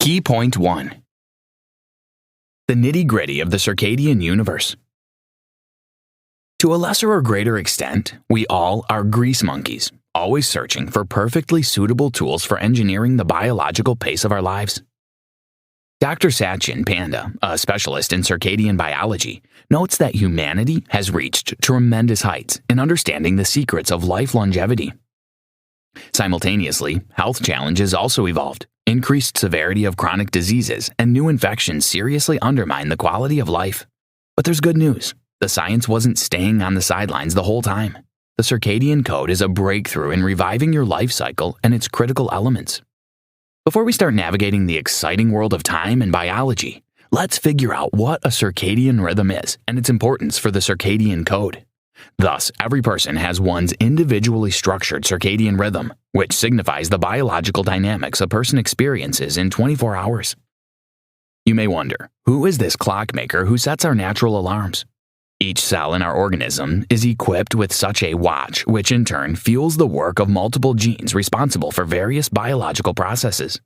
Key point 1. The nitty-gritty of the circadian universe. To a lesser or greater extent, we all are grease monkeys, always searching for perfectly suitable tools for engineering the biological pace of our lives. Dr. Sachin Panda, a specialist in circadian biology, notes that humanity has reached tremendous heights in understanding the secrets of life longevity. Simultaneously, health challenges also evolved. Increased severity of chronic diseases and new infections seriously undermine the quality of life. But there's good news. The science wasn't staying on the sidelines the whole time. The circadian code is a breakthrough in reviving your life cycle and its critical elements. Before we start navigating the exciting world of time and biology, let's figure out what a circadian rhythm is and its importance for the circadian code. Thus, every person has one's individually structured circadian rhythm, which signifies the biological dynamics a person experiences in 24 hours. You may wonder, who is this clockmaker who sets our natural alarms? Each cell in our organism is equipped with such a watch, which in turn fuels the work of multiple genes responsible for various biological processes.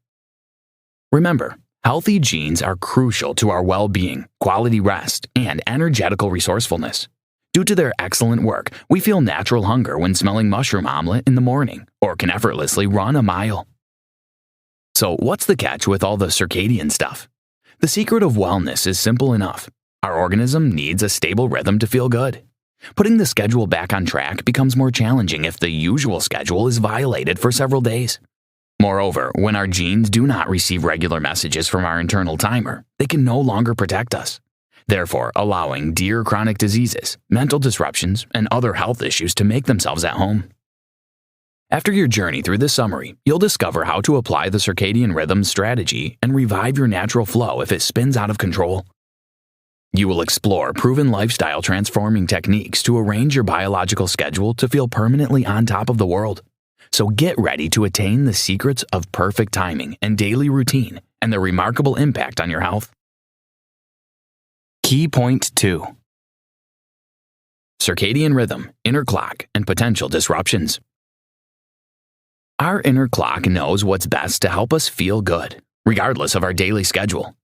Remember, healthy genes are crucial to our well-being, quality rest, and energetical resourcefulness. Due to their excellent work, we feel natural hunger when smelling mushroom omelet in the morning, or can effortlessly run a mile. So what's the catch with all the circadian stuff? The secret of wellness is simple enough. Our organism needs a stable rhythm to feel good. Putting the schedule back on track becomes more challenging if the usual schedule is violated for several days. Moreover, when our genes do not receive regular messages from our internal timer, they can no longer protect us, therefore allowing dear chronic diseases, mental disruptions, and other health issues to make themselves at home. After your journey through this summary, you'll discover how to apply the circadian rhythm strategy and revive your natural flow if it spins out of control. You will explore proven lifestyle transforming techniques to arrange your biological schedule to feel permanently on top of the world. So get ready to attain the secrets of perfect timing and daily routine and their remarkable impact on your health. Key point 2. Circadian rhythm, inner clock, and potential disruptions. Our inner clock knows what's best to help us feel good, regardless of our daily schedule.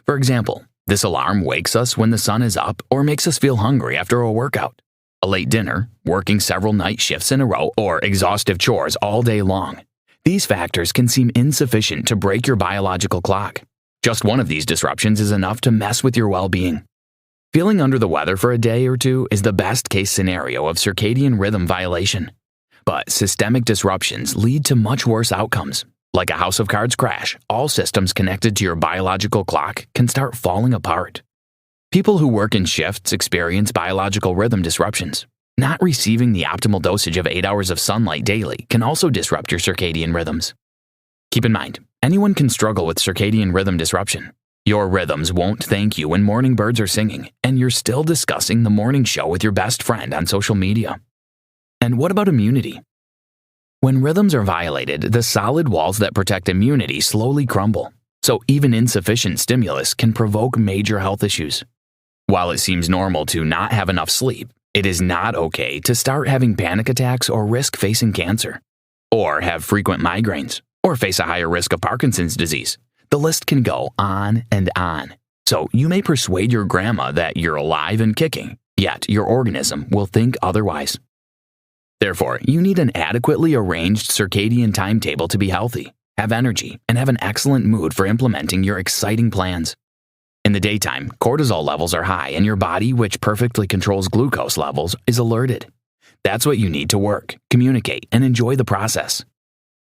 For example, this alarm wakes us when the sun is up or makes us feel hungry after a workout. A late dinner, working several night shifts in a row, or exhaustive chores all day long. These factors can seem insufficient to break your biological clock. Just one of these disruptions is enough to mess with your well-being. Feeling under the weather for a day or two is the best-case scenario of circadian rhythm violation. But systemic disruptions lead to much worse outcomes. Like a house of cards crash, all systems connected to your biological clock can start falling apart. People who work in shifts experience biological rhythm disruptions. Not receiving the optimal dosage of 8 hours of sunlight daily can also disrupt your circadian rhythms. Keep in mind, anyone can struggle with circadian rhythm disruption. Your rhythms won't thank you when morning birds are singing, and you're still discussing the morning show with your best friend on social media. And what about immunity? When rhythms are violated, the solid walls that protect immunity slowly crumble, so even insufficient stimulus can provoke major health issues. While it seems normal to not have enough sleep, it is not okay to start having panic attacks or risk facing cancer, or have frequent migraines, or face a higher risk of Parkinson's disease. The list can go on and on. So you may persuade your grandma that you're alive and kicking, yet your organism will think otherwise. Therefore, you need an adequately arranged circadian timetable to be healthy, have energy, and have an excellent mood for implementing your exciting plans. In the daytime, cortisol levels are high and your body, which perfectly controls glucose levels, is alerted. That's what you need to work, communicate, and enjoy the process.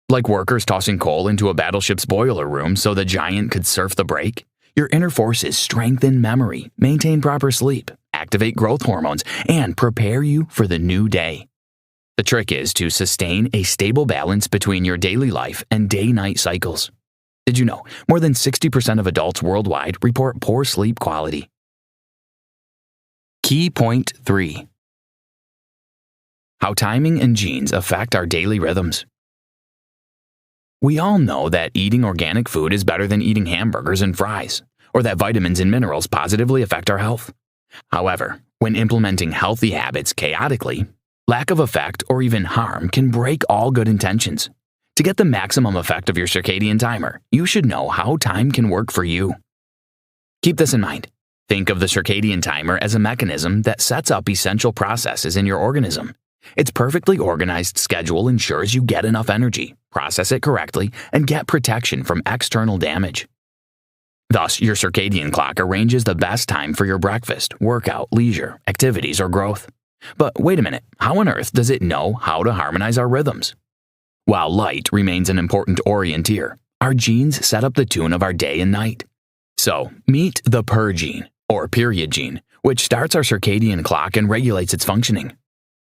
Like workers tossing coal into a battleship's boiler room so the giant could surf the break, your inner forces strengthen memory, maintain proper sleep, activate growth hormones, and prepare you for the new day. The trick is to sustain a stable balance between your daily life and day-night cycles. Did you know more than 60% of adults worldwide report poor sleep quality? Key point 3. How timing and genes affect our daily rhythms. We all know that eating organic food is better than eating hamburgers and fries, or that vitamins and minerals positively affect our health. However, when implementing healthy habits chaotically, lack of effect or even harm can break all good intentions. To get the maximum effect of your circadian timer, you should know how time can work for you. Keep this in mind. Think of the circadian timer as a mechanism that sets up essential processes in your organism. Its perfectly organized schedule ensures you get enough energy, process it correctly, and get protection from external damage. Thus, your circadian clock arranges the best time for your breakfast, workout, leisure, activities, or growth. But wait a minute, how on earth does it know how to harmonize our rhythms? While light remains an important orienteer, our genes set up the tune of our day and night. So, meet the PER gene, or period gene, which starts our circadian clock and regulates its functioning.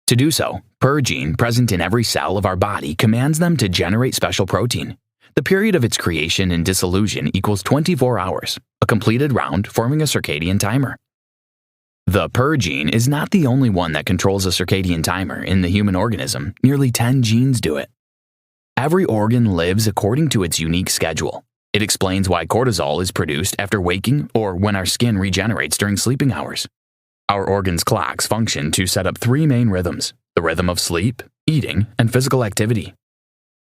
To do so, PER gene, present in every cell of our body, commands them to generate special protein. The period of its creation and dissolution equals 24 hours, a completed round forming a circadian timer. The PER gene is not the only one that controls a circadian timer in the human organism. Nearly 10 genes do it. Every organ lives according to its unique schedule. It explains why cortisol is produced after waking or when our skin regenerates during sleeping hours. Our organs' clocks function to set up 3 main rhythms: the rhythm of sleep, eating, and physical activity.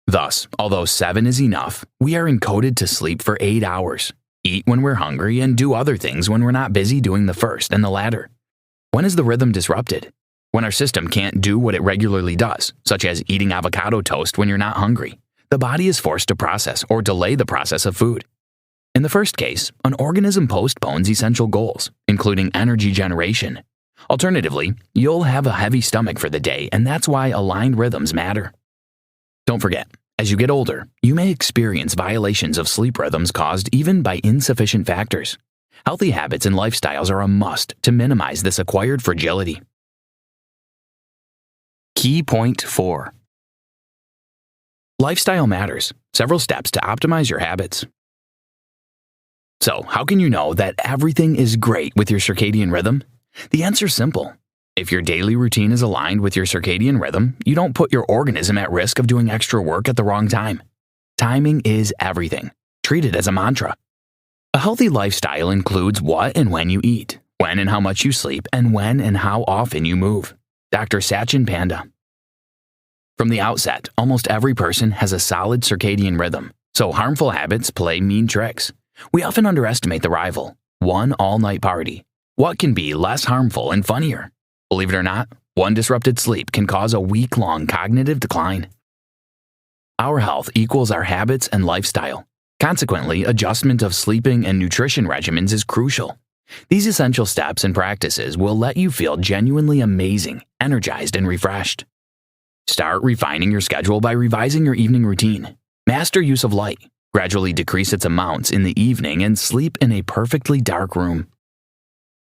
Thus, although 7 is enough, we are encoded to sleep for 8 hours, eat when we're hungry, and do other things when we're not busy doing the first and the latter. When is the rhythm disrupted? When our system can't do what it regularly does, such as eating avocado toast when you're not hungry, the body is forced to process or delay the process of food. In the first case, an organism postpones essential goals, including energy generation. Alternatively, you'll have a heavy stomach for the day, and that's why aligned rhythms matter. Don't forget, as you get older, you may experience violations of sleep rhythms caused even by insufficient factors. Healthy habits and lifestyles are a must to minimize this acquired fragility. Key point 4. Lifestyle matters. Several steps to optimize your habits. So, how can you know that everything is great with your circadian rhythm? The answer's simple. If your daily routine is aligned with your circadian rhythm, you don't put your organism at risk of doing extra work at the wrong time. Timing is everything. Treat it as a mantra. A healthy lifestyle includes what and when you eat, when and how much you sleep, and when and how often you move. Dr. Sachin Panda. From the outset, almost every person has a solid circadian rhythm, so harmful habits play mean tricks. We often underestimate the rival, one all-night party. What can be less harmful and funnier? Believe it or not, one disrupted sleep can cause a week-long cognitive decline. Our health equals our habits and lifestyle. Consequently, adjustment of sleeping and nutrition regimens is crucial. These essential steps and practices will let you feel genuinely amazing, energized, and refreshed. Start refining your schedule by revising your evening routine. Master use of light. Gradually decrease its amounts in the evening and sleep in a perfectly dark room.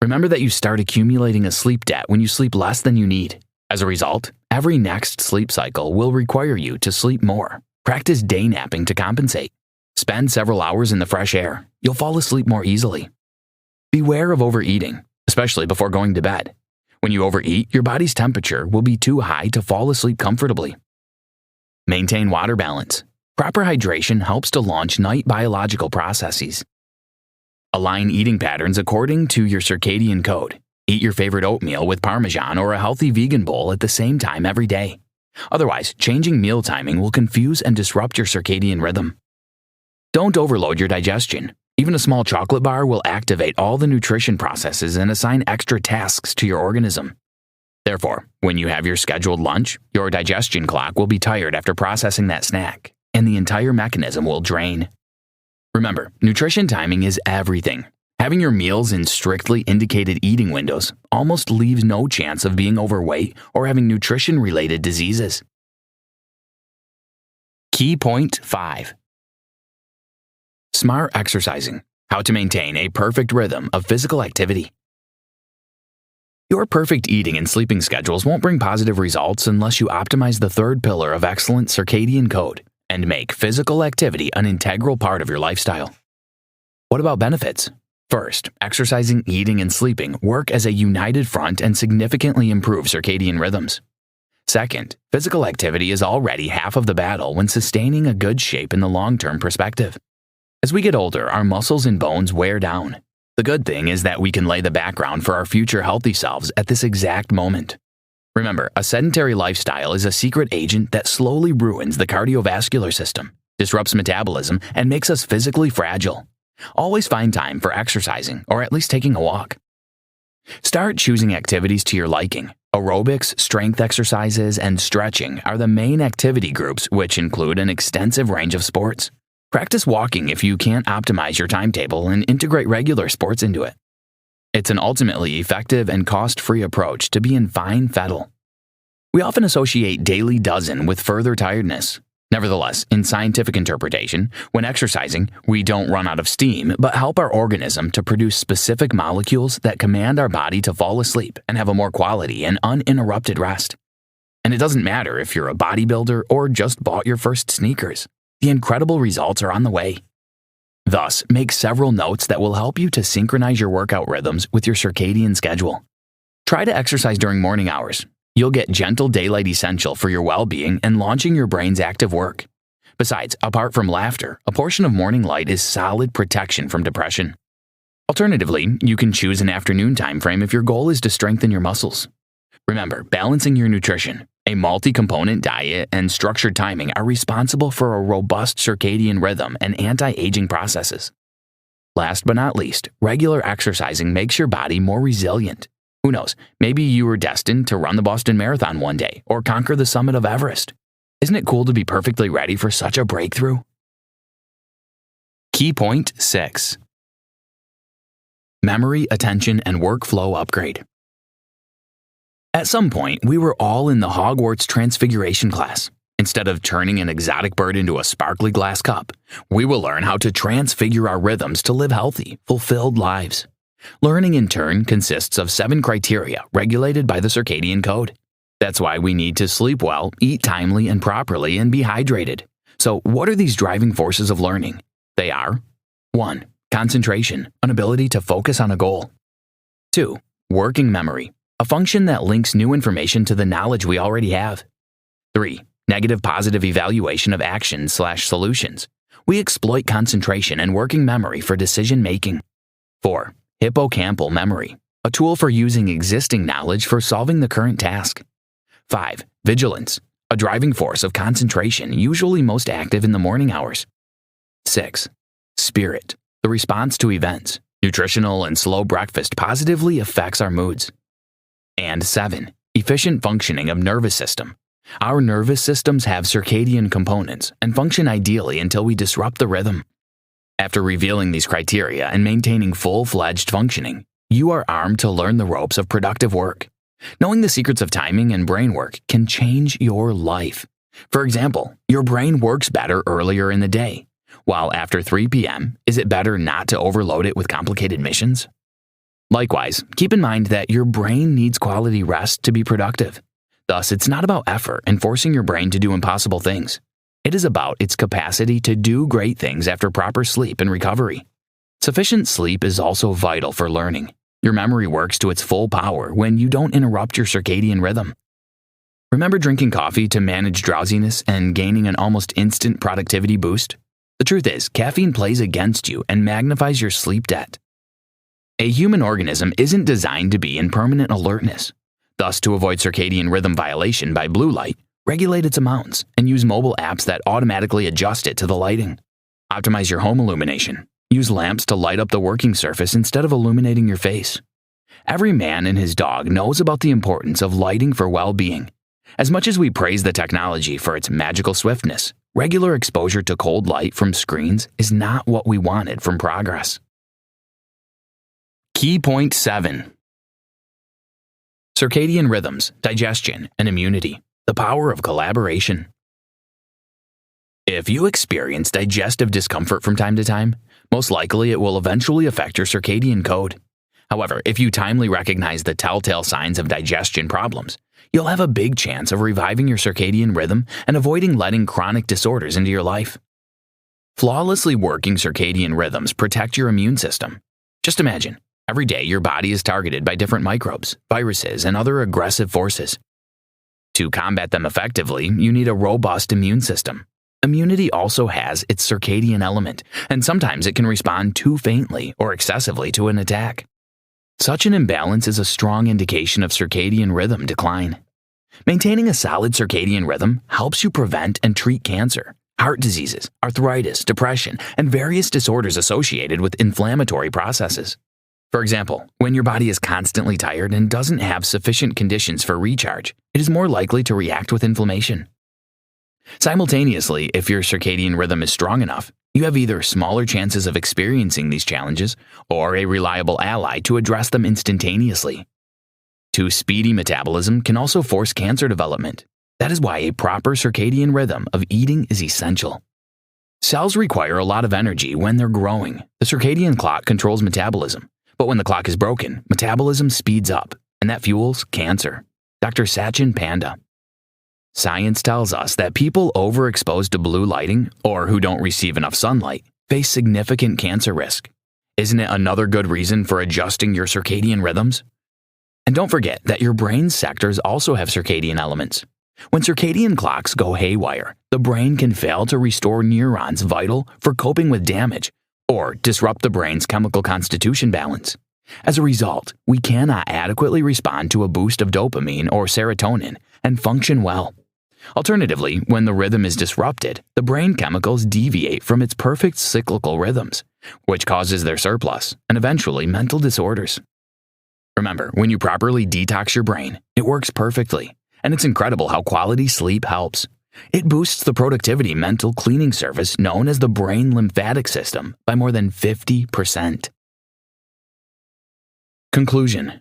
Remember that you start accumulating a sleep debt when you sleep less than you need. As a result, every next sleep cycle will require you to sleep more. Practice day napping to compensate. Spend several hours in the fresh air. You'll fall asleep more easily. Beware of overeating, especially before going to bed. When you overeat, your body's temperature will be too high to fall asleep comfortably. Maintain water balance. Proper hydration helps to launch night biological processes. Align eating patterns according to your circadian code. Eat your favorite oatmeal with Parmesan or a healthy vegan bowl at the same time every day. Otherwise, changing meal timing will confuse and disrupt your circadian rhythm. Don't overload your digestion. Even a small chocolate bar will activate all the nutrition processes and assign extra tasks to your organism. Therefore, when you have your scheduled lunch, your digestion clock will be tired after processing that snack, and the entire mechanism will drain. Remember, nutrition timing is everything. Having your meals in strictly indicated eating windows almost leaves no chance of being overweight or having nutrition-related diseases. Key point 5. Smart exercising. How to maintain a perfect rhythm of physical activity. Your perfect eating and sleeping schedules won't bring positive results unless you optimize the third pillar of excellent circadian code and make physical activity an integral part of your lifestyle. What about benefits? First, exercising, eating, and sleeping work as a united front and significantly improve circadian rhythms. Second, physical activity is already half of the battle when sustaining a good shape in the long-term perspective. As we get older, our muscles and bones wear down. The good thing is that we can lay the background for our future healthy selves at this exact moment. Remember, a sedentary lifestyle is a secret agent that slowly ruins the cardiovascular system, disrupts metabolism, and makes us physically fragile. Always find time for exercising or at least taking a walk. Start choosing activities to your liking. Aerobics, strength exercises, and stretching are the main activity groups, which include an extensive range of sports. Practice walking if you can't optimize your timetable and integrate regular sports into it. It's an ultimately effective and cost-free approach to being fine fettle. We often associate daily dozen with further tiredness. Nevertheless, in scientific interpretation, when exercising, we don't run out of steam, but help our organism to produce specific molecules that command our body to fall asleep and have a more quality and uninterrupted rest. And it doesn't matter if you're a bodybuilder or just bought your first sneakers. The incredible results are on the way. Thus, make several notes that will help you to synchronize your workout rhythms with your circadian schedule. Try to exercise during morning hours. You'll get gentle daylight essential for your well-being and launching your brain's active work. Besides, apart from laughter, a portion of morning light is solid protection from depression. Alternatively, you can choose an afternoon time frame if your goal is to strengthen your muscles. Remember, balancing your nutrition, a multi-component diet, and structured timing are responsible for a robust circadian rhythm and anti-aging processes. Last but not least, regular exercising makes your body more resilient. Who knows, maybe you were destined to run the Boston Marathon one day or conquer the summit of Everest. Isn't it cool to be perfectly ready for such a breakthrough? Key point 6. Memory, attention, and workflow upgrade. At some point, we were all in the Hogwarts Transfiguration class. Instead of turning an exotic bird into a sparkly glass cup, we will learn how to transfigure our rhythms to live healthy, fulfilled lives. Learning, in turn, consists of 7 criteria regulated by the Circadian code. That's why we need to sleep well, eat timely and properly, and be hydrated. So, what are these driving forces of learning? They are 1. Concentration, an ability to focus on a goal. 2. Working memory, a function that links new information to the knowledge we already have. 3. Negative positive evaluation of actions/solutions. We exploit concentration and working memory for decision making. 4. Hippocampal memory, a tool for using existing knowledge for solving the current task. 5. Vigilance, a driving force of concentration usually most active in the morning hours. 6. Spirit, the response to events. Nutritional and slow breakfast positively affects our moods. And 7. Efficient functioning of nervous system. Our nervous systems have circadian components and function ideally until we disrupt the rhythm. After revealing these criteria and maintaining full-fledged functioning, you are armed to learn the ropes of productive work. Knowing the secrets of timing and brain work can change your life. For example, your brain works better earlier in the day, while after 3 p.m., is it better not to overload it with complicated missions? Likewise, keep in mind that your brain needs quality rest to be productive. Thus, it's not about effort and forcing your brain to do impossible things. It is about its capacity to do great things after proper sleep and recovery. Sufficient sleep is also vital for learning. Your memory works to its full power when you don't interrupt your circadian rhythm. Remember drinking coffee to manage drowsiness and gaining an almost instant productivity boost? The truth is, caffeine plays against you and magnifies your sleep debt. A human organism isn't designed to be in permanent alertness. Thus, to avoid circadian rhythm violation by blue light, regulate its amounts and use mobile apps that automatically adjust it to the lighting. Optimize your home illumination. Use lamps to light up the working surface instead of illuminating your face. Every man and his dog knows about the importance of lighting for well-being. As much as we praise the technology for its magical swiftness, regular exposure to cold light from screens is not what we wanted from progress. Key point 7. Circadian rhythms, digestion, and immunity. The power of collaboration. If you experience digestive discomfort from time to time, most likely it will eventually affect your circadian code. However, if you timely recognize the telltale signs of digestion problems, you'll have a big chance of reviving your circadian rhythm and avoiding letting chronic disorders into your life. Flawlessly working circadian rhythms protect your immune system. Just imagine, every day your body is targeted by different microbes, viruses, and other aggressive forces. To combat them effectively, you need a robust immune system. Immunity also has its circadian element, and sometimes it can respond too faintly or excessively to an attack. Such an imbalance is a strong indication of circadian rhythm decline. Maintaining a solid circadian rhythm helps you prevent and treat cancer, heart diseases, arthritis, depression, and various disorders associated with inflammatory processes. For example, when your body is constantly tired and doesn't have sufficient conditions for recharge, it is more likely to react with inflammation. Simultaneously, if your circadian rhythm is strong enough, you have either smaller chances of experiencing these challenges or a reliable ally to address them instantaneously. Too speedy metabolism can also force cancer development. That is why a proper circadian rhythm of eating is essential. Cells require a lot of energy when they're growing. The circadian clock controls metabolism, but when the clock is broken, metabolism speeds up, and that fuels cancer. Dr. Sachin Panda. Science tells us that people overexposed to blue lighting or who don't receive enough sunlight face significant cancer risk. Isn't it another good reason for adjusting your circadian rhythms? And don't forget that your brain's sectors also have circadian elements. When circadian clocks go haywire, the brain can fail to restore neurons vital for coping with damage or disrupt the brain's chemical constitution balance. As a result, we cannot adequately respond to a boost of dopamine or serotonin and function well. Alternatively, when the rhythm is disrupted, the brain chemicals deviate from its perfect cyclical rhythms, which causes their surplus and eventually mental disorders. Remember, when you properly detox your brain, it works perfectly, and it's incredible how quality sleep helps. It boosts the productivity mental cleaning service known as the brain lymphatic system by more than 50%. Conclusion.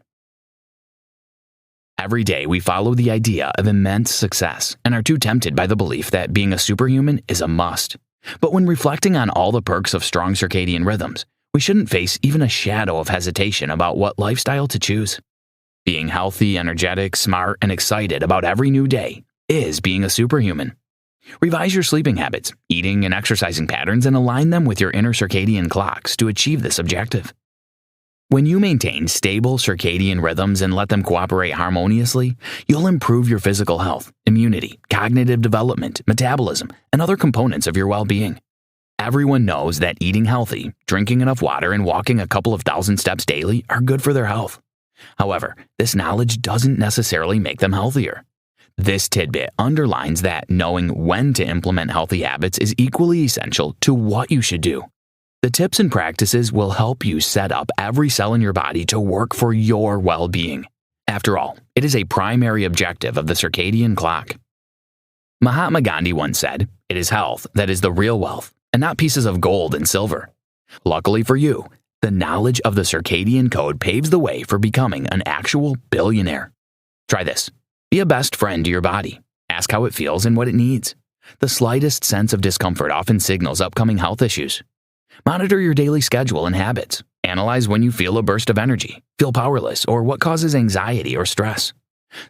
Every day we follow the idea of immense success and are too tempted by the belief that being a superhuman is a must. But when reflecting on all the perks of strong circadian rhythms, we shouldn't face even a shadow of hesitation about what lifestyle to choose. Being healthy, energetic, smart, and excited about every new day is being a superhuman. Revise your sleeping habits, eating and exercising patterns, and align them with your inner circadian clocks to achieve this objective. When you maintain stable circadian rhythms and let them cooperate harmoniously, you'll improve your physical health, immunity, cognitive development, metabolism, and other components of your well-being. Everyone knows that eating healthy, drinking enough water, and walking a couple of thousand steps daily are good for their health. However, this knowledge doesn't necessarily make them healthier. This tidbit underlines that knowing when to implement healthy habits is equally essential to what you should do. The tips and practices will help you set up every cell in your body to work for your well-being. After all, it is a primary objective of the circadian clock. Mahatma Gandhi once said, "It is health that is the real wealth, and not pieces of gold and silver." Luckily for you, the knowledge of the circadian code paves the way for becoming an actual billionaire. Try this. Be a best friend to your body. Ask how it feels and what it needs. The slightest sense of discomfort often signals upcoming health issues. Monitor your daily schedule and habits. Analyze when you feel a burst of energy, feel powerless, or what causes anxiety or stress.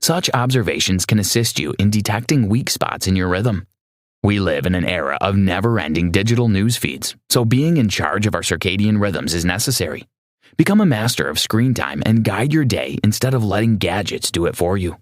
Such observations can assist you in detecting weak spots in your rhythm. We live in an era of never-ending digital news feeds, so being in charge of our circadian rhythms is necessary. Become a master of screen time and guide your day instead of letting gadgets do it for you.